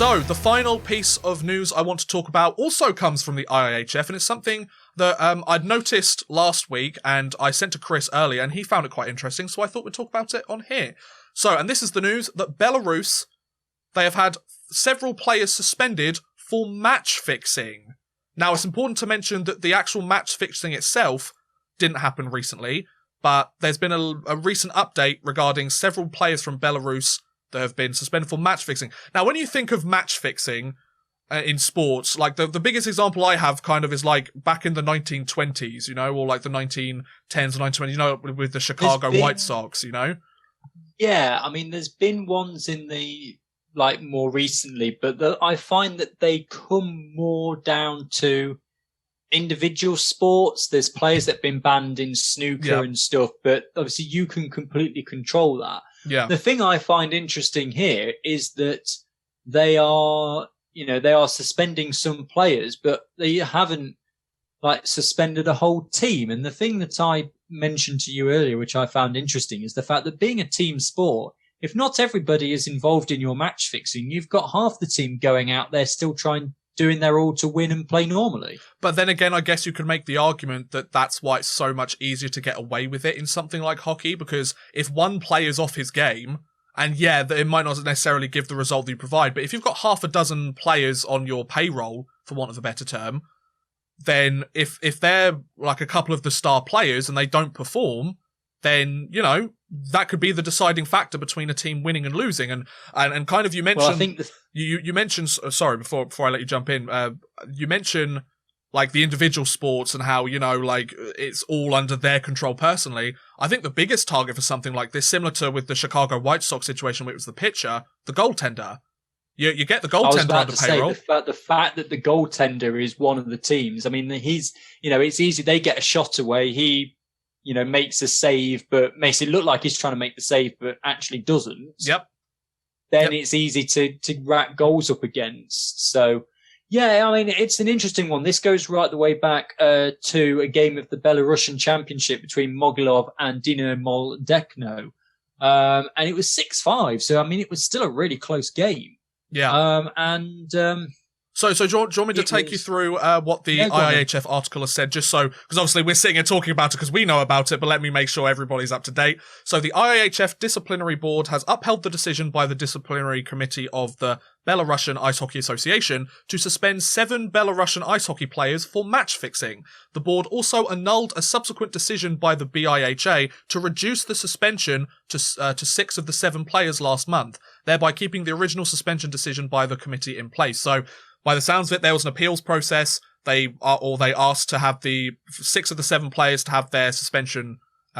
So, the final piece of news I want to talk about also comes from the IIHF, and it's something that I'd noticed last week, and I sent to Chris earlier, and he found it quite interesting, so I thought we'd talk about it on here. So, and this is the news that Belarus, they have had several players suspended for match fixing. Now, it's important to mention that the actual match fixing itself didn't happen recently, but there's been a recent update regarding several players from Belarus that have been suspended for match fixing. Now, when you think of match fixing in sports, like the biggest example I have kind of is like back in the 1920s, you know, or like the 1910s or 1920s, you know, with the Chicago White Sox, you know? Yeah, I mean, there's been ones in the, like, more recently, but I find that they come more down to individual sports. There's players that have been banned in snooker and stuff, but obviously you can completely control that. Yeah. The thing I find interesting here is that they are suspending some players, but they haven't like suspended a whole team. And the thing that I mentioned to you earlier, which I found interesting, is the fact that being a team sport, if not everybody is involved in your match fixing, you've got half the team going out there still doing their all to win and play normally. But then again, I guess you could make the argument that that's why it's so much easier to get away with it in something like hockey, because if one player's off his game, and yeah, it might not necessarily give the result that you provide, but if you've got half a dozen players on your payroll, for want of a better term, then if they're like a couple of the star players and they don't perform, then, you know, that could be the deciding factor between a team winning and losing. And kind of, you mentioned, well, I think you mentioned, sorry, before I let you jump in, you mentioned like the individual sports and how, you know, like it's all under their control personally. I think the biggest target for something like this, similar to with the Chicago White Sox situation where it was the pitcher, the goaltender. You get the goaltender under payroll. The fact that the goaltender is one of the teams, I mean, he's, you know, it's easy. They get a shot away. He, you know, makes a save, but makes it look like he's trying to make the save, but actually doesn't. Yep. Then it's easy to rack goals up against. So, yeah, I mean, it's an interesting one. This goes right the way back to a game of the Belarussian Championship between Mogilov and Dinamo Dnipro. And it was 6-5. So, I mean, it was still a really close game. Yeah. So do you want me to take you through what the IIHF article has said, just so, because obviously we're sitting here talking about it because we know about it, but let me make sure everybody's up to date. So the IIHF Disciplinary Board has upheld the decision by the Disciplinary Committee of the Belarussian Ice Hockey Association to suspend 7 Belarusian ice hockey players for match fixing. The board also annulled a subsequent decision by the BIHA to reduce the suspension to 6 of the 7 players last month, thereby keeping the original suspension decision by the committee in place. So, by the sounds of it, there was an appeals process. They asked to have the 6 of the 7 players to have their suspension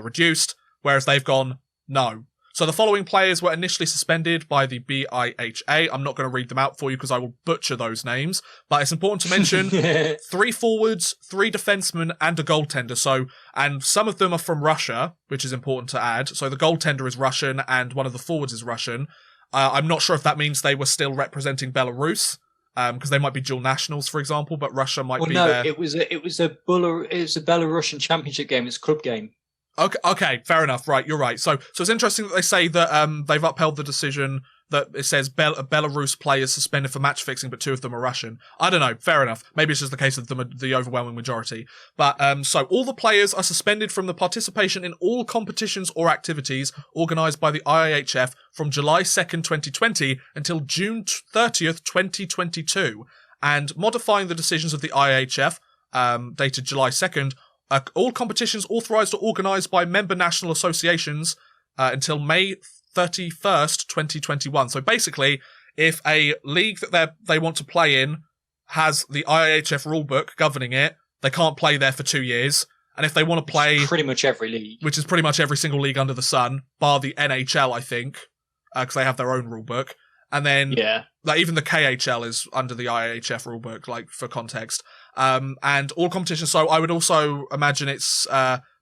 reduced, whereas they've gone no. So the following players were initially suspended by the BIHA. I'm not going to read them out for you because I will butcher those names, but it's important to mention 3 forwards, 3 defensemen, and a goaltender. So, and some of them are from Russia, which is important to add. So the goaltender is Russian and one of the forwards is Russian. I'm not sure if that means they were still representing Belarus, because they might be dual nationals, for example, but Russia might be there. It was a Belarusian Championship game. It's a club game. Okay, fair enough. Right, you're right. So it's interesting that they say that they've upheld the decision that it says Belarus players suspended for match fixing, but 2 of them are Russian. I don't know. Fair enough. Maybe it's just the case of the overwhelming majority. But so all the players are suspended from the participation in all competitions or activities organised by the IIHF from July 2nd, 2020 until June 30th, 2022. And modifying the decisions of the IIHF, dated July 2nd, all competitions authorised or organised by member national associations until May 31st, 2021. So basically, if a league that they want to play in has the IIHF rulebook governing it, they can't play there for 2 years. And if they want to play... pretty much every league. Which is pretty much every single league under the sun, bar the NHL, I think, because they have their own rulebook. And then like, even the KHL is under the IIHF rulebook, like, for context. And all competitions, so I would also imagine it's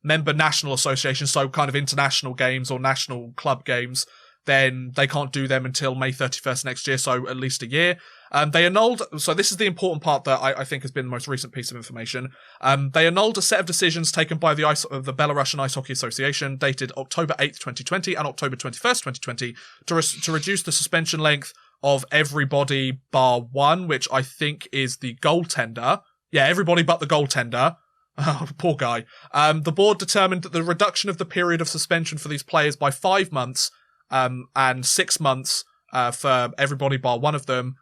member national associations, so kind of international games or national club games, then they can't do them until May 31st next year, so at least a year. They annulled, so this is the important part that I think has been the most recent piece of information. They annulled a set of decisions taken by the Belarusian Ice Hockey Association dated October 8th, 2020 and October 21st, 2020 to reduce the suspension length of everybody bar one, which I think is the goaltender. Yeah, everybody but the goaltender. Oh, poor guy. The board determined that the reduction of the period of suspension for these players by 5 months and 6 months for everybody bar one of them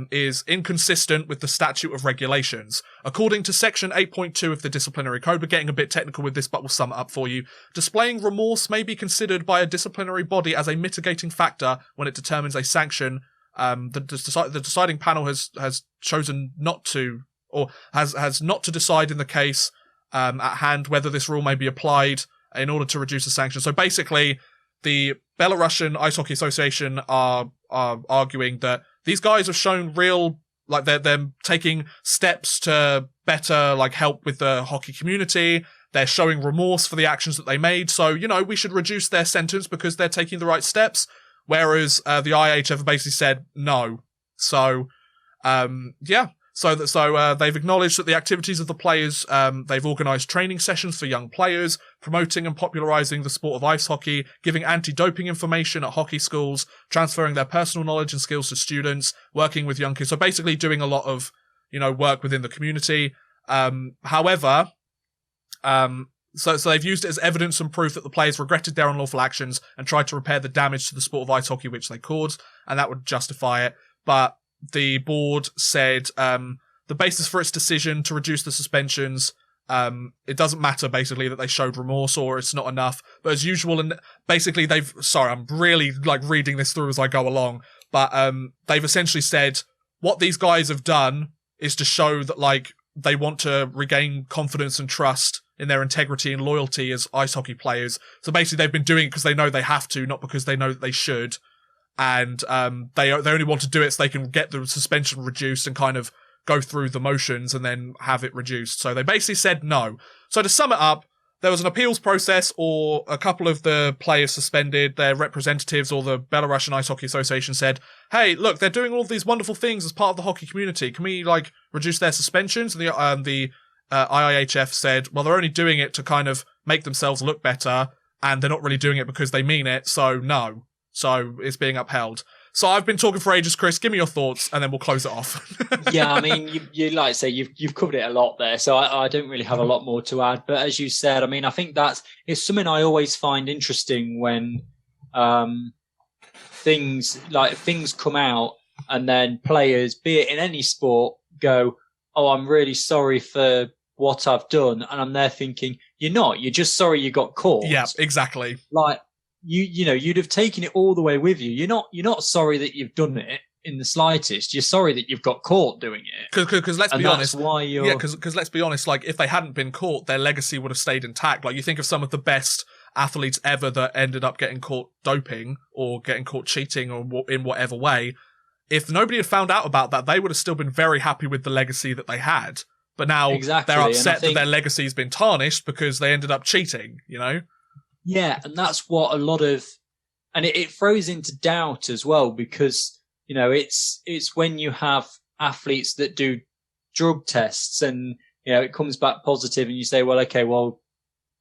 is inconsistent with the statute of regulations. According to section 8.2 of the disciplinary code, we're getting a bit technical with this, but we'll sum it up for you. Displaying remorse may be considered by a disciplinary body as a mitigating factor when it determines a sanction. The deciding panel has chosen not to, or has not to decide in the case at hand whether this rule may be applied in order to reduce the sanction. So basically, the Belarusian Ice Hockey Association are arguing that these guys have shown real, like they're taking steps to better like help with the hockey community. They're showing remorse for the actions that they made. So, you know, we should reduce their sentence because they're taking the right steps. Whereas the IIHF basically said no. So, yeah. So they've acknowledged that the activities of the players, they've organised training sessions for young players, promoting and popularising the sport of ice hockey, giving anti-doping information at hockey schools, transferring their personal knowledge and skills to students, working with young kids. So basically doing a lot of, you know, work within the community. However, so they've used it as evidence and proof that the players regretted their unlawful actions and tried to repair the damage to the sport of ice hockey which they caused, and that would justify it. But the board said the basis for its decision to reduce the suspensions, it doesn't matter basically that they showed remorse or it's not enough. But as usual, and basically I'm really like reading this through as I go along, but they've essentially said what these guys have done is to show that like they want to regain confidence and trust in their integrity and loyalty as ice hockey players. So basically they've been doing it because they know they have to, not because they know that they should. And they only want to do it so they can get the suspension reduced and kind of go through the motions and then have it reduced. So they basically said no. So to sum it up, there was an appeals process, or a couple of the players suspended, their representatives or the Belarusian Ice Hockey Association said, hey, look, they're doing all of these wonderful things as part of the hockey community. Can we like reduce their suspensions? And the IIHF said, well, they're only doing it to kind of make themselves look better, and they're not really doing it because they mean it, so no. So it's being upheld. So I've been talking for ages, Chris. Give me your thoughts, and then we'll close it off. Yeah, I mean, you like I say, you've covered it a lot there, so I don't really have a lot more to add. But as you said, I mean, I think it's something I always find interesting when things come out, and then players, be it in any sport, go, "Oh, I'm really sorry for what I've done," and I'm there thinking, "You're not. You're just sorry you got caught." Yeah, exactly. Like. You know, you'd have taken it all the way with you. You're not sorry that you've done it in the slightest. You're sorry that you've got caught doing it. Because let's be honest. Why you're... Yeah, because let's be honest, like, if they hadn't been caught, their legacy would have stayed intact. Like, you think of some of the best athletes ever that ended up getting caught doping or getting caught cheating or in whatever way. If nobody had found out about that, they would have still been very happy with the legacy that they had. But now they're upset that their legacy's been tarnished because they ended up cheating, you know? Yeah, and that's what a lot of, and it throws into doubt as well, because, you know, it's when you have athletes that do drug tests and, you know, it comes back positive and you say, well, okay, well,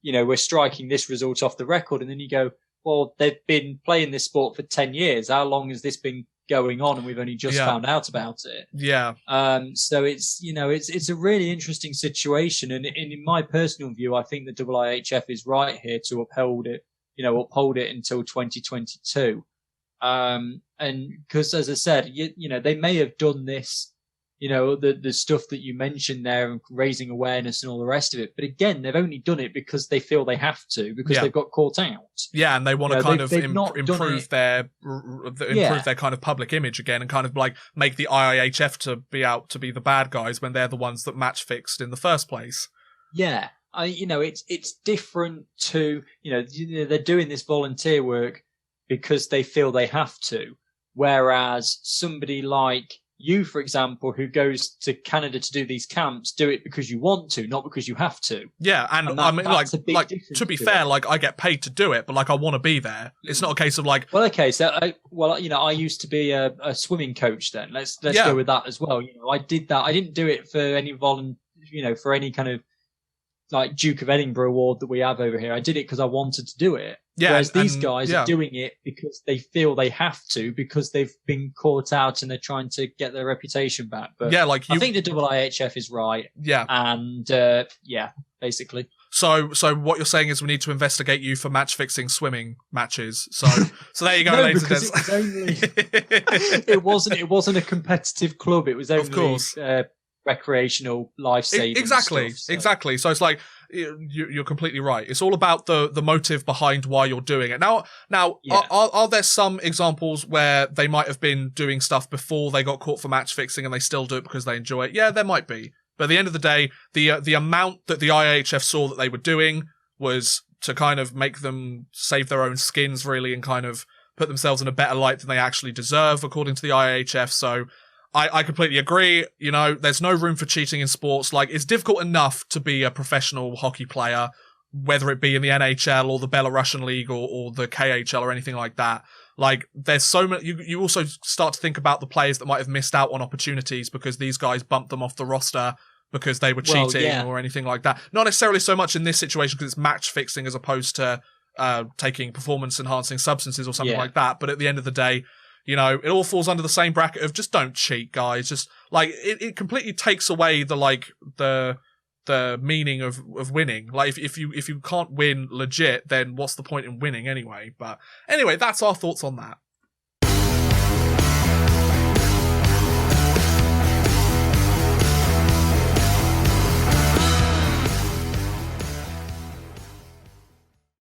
you know, we're striking this result off the record. And then you go, well, they've been playing this sport for 10 years. How long has this been going on? And we've only just found out about it. Yeah. So it's, you know, it's a really interesting situation. And in my personal view, I think the IIHF is right here to uphold it until 2022. And because, as I said, you know, they may have done this, you know, the stuff that you mentioned there and raising awareness and all the rest of it. But again, they've only done it because they feel they have to, because they've got caught out. Yeah, and they want to kind of improve their kind of public image again, and kind of like make the IIHF to be out to be the bad guys when they're the ones that match fixed in the first place. Yeah, you know, it's different to, you know, they're doing this volunteer work because they feel they have to, whereas somebody like you, for example, who goes to Canada to do these camps, do it because you want to, not because you have to. Yeah, and I mean, like to be fair, like I get paid to do it, but like I want to be there. It's not a case of like. Well, okay, so you know, I used to be a swimming coach. Then let's go with that as well. You know, I did that. I didn't do it for any for any kind of like Duke of Edinburgh award that we have over here. I did it because I wanted to do it. Yeah, whereas these guys are doing it because they feel they have to, because they've been caught out and they're trying to get their reputation back. But yeah, like I think the IIHF is right. Yeah, and basically. So what you're saying is we need to investigate you for match fixing swimming matches. So there you go, no, ladies and because gents. It wasn't a competitive club. It was only of course. Recreational life saving. Exactly. So it's like you're completely right. It's all about the motive behind why you're doing it. Now, are there some examples where they might have been doing stuff before they got caught for match fixing and they still do it because they enjoy it? Yeah, there might be. But at the end of the day, the amount that the IIHF saw that they were doing was to kind of make them save their own skins, really, and kind of put themselves in a better light than they actually deserve, according to the IIHF. So I completely agree. You know, there's no room for cheating in sports. Like, it's difficult enough to be a professional hockey player, whether it be in the NHL or the Belarussian league or the KHL or anything like that. Like, there's so many. You also start to think about the players that might have missed out on opportunities because these guys bumped them off the roster because they were cheating or anything like that. Not necessarily so much in this situation because it's match fixing as opposed to taking performance enhancing substances or something like that. But at the end of the day, you know, it all falls under the same bracket of just don't cheat, guys. Just like it completely takes away the meaning of winning. Like if you can't win legit, then what's the point in winning anyway? But anyway, that's our thoughts on that.